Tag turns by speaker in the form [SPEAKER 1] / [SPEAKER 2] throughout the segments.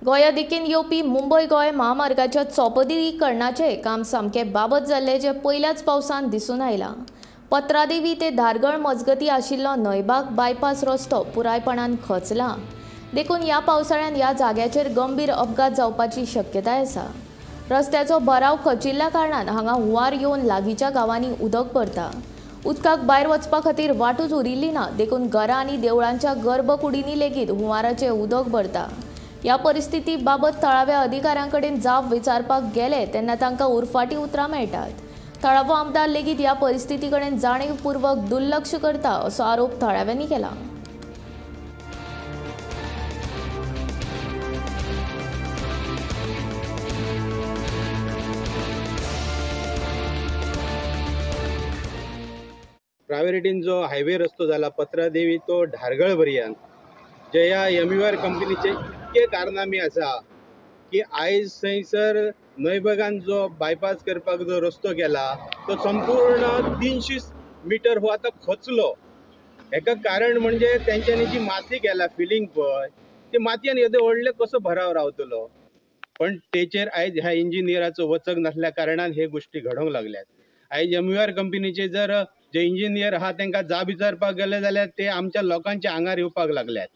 [SPEAKER 1] गोंया देखीन येवपी मुंबय गोय महामार्गाच्या चौपदरीकरणाचे काम सामके बाबत जाल्ले जे पयल्याच पावसान दिसून आयला। पत्रादेवी ते धारगळ मजगती आशिल्लो न्हयभाग बायपास रस्तो पुरायपणान खचला। देखून ह्या पावसाळ्यान ह्या जाग्याचेर गंभीर अपघात जावपाची शक्यताय आसा। रस्त्याचो भराव खचिल्ल्या कारणान हांगा हुंवार येवन लागींच्या गांवांनी उदक भरता। उदकाक भायर वचपा खातीर वाटूच उरिल्ली ना, देखून घरां आनी देवळांच्या गर्भकुडींनी लेगीत हुंवाराचें उदक भरता। ह्या परिस्थिती बाबत थळाव्या अधिकाऱ्यांकडेन जाप विचारपाक गेले तेन्ना तांकां उरफाटी उतरां मेळटात। थळावो आमदार लेगीत ह्या परिस्थिती कडेन जाणीवपूर्वक दुर्लक्ष करता असो आरोप थळाव्यांनी केला।
[SPEAKER 2] प्रायोरिटीन जो हायवे रस्तो जाला पत्रादेवी तो धारगळ पर्यंत जे ह्या एमयूआर कंपनीचे इतके कारनामे आसा की आयज थंयसर न्हयभागान जो बायपास करपाक जो रस्तो केला तो संपूर्ण 300 मीटर हो आतां खचलो। हेका कारण म्हणजे तेंच्यांनी जी माती केला फिलिंग पळय ते मातयेन येदो व्हडले कसो भराव रावतलो, पण तेचेर आयज ह्या इंजिनियराचो वचक नासल्या कारणान हे गोष्टी घडोंक लागल्यात। आयज एमयूआर कंपनीचे जर जे इंजिनियर आहा तांकां जाप विचारपाक गेले जाल्यार ते आमच्या लोकांच्या आंगार येवपाक लागल्यात।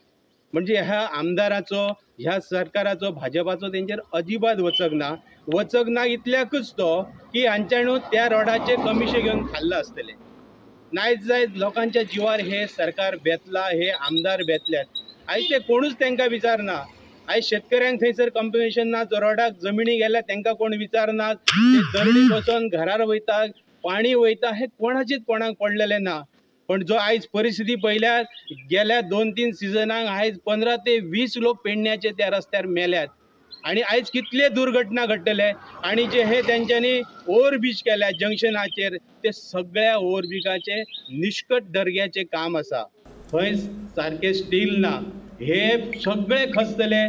[SPEAKER 2] म्हणजे ह्या आमदाराचो ह्या सरकाराचो भाजपाचो तेंचेर अजिबात वचक ना इतल्याकूच तो की हांच्यानू त्या रोडाचे कमिशन घेवन खाल्ला आसतले। नायज जायज लोकांच्या जिवार हे सरकार बेतला, हे आमदार बेतल्यात। आयज ते कोणूच तांकां विचारना। आयज शेतकऱ्यांक थंयसर कम्पेन्सेशन ना, जो रोडाक जमिनी गेल्या तांकां कोण विचारनात, ते दरडी बसोन घरार वयता, पाणी वयता, हे कोणाचेच कोणाक पडलेले ना। पण जो आयज परिस्थिती पळयल्यार गेल्या 2-3 सिजनाक आयज 15 ते 20 लोक पेडण्याचे त्या रस्त्यार मेल्यात आणि आयज कितले दुर्घटना घडटले। आणि जे हे तेंच्यांनी ओव्हरब्रिज केल्या जंक्शनाचेर ते सगळ्या ओव्हरब्रिजाचे निष्कट दर्ग्याचे काम आसा, थंय सारखे स्टील ना, हे सगळे खचतले।